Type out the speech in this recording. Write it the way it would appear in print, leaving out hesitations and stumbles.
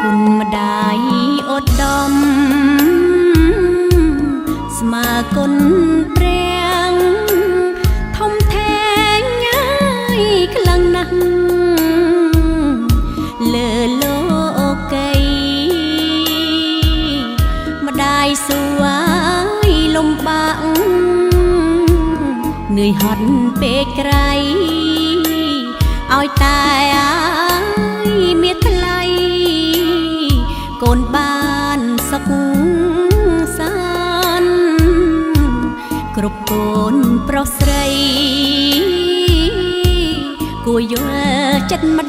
គុណម្ដាយឧត្តមស្មើគុណព្រះធំធេងហើយខ្លាំងណាស់លើលោកីម្ដាយសួយលំបាកនឿយហត់ពេកក្រៃឲ្យតែមានថ្លៃកូនបានសុខសាន្តគ្រប់កូនប្រុសស្រីគួរយល់ចិត្តម្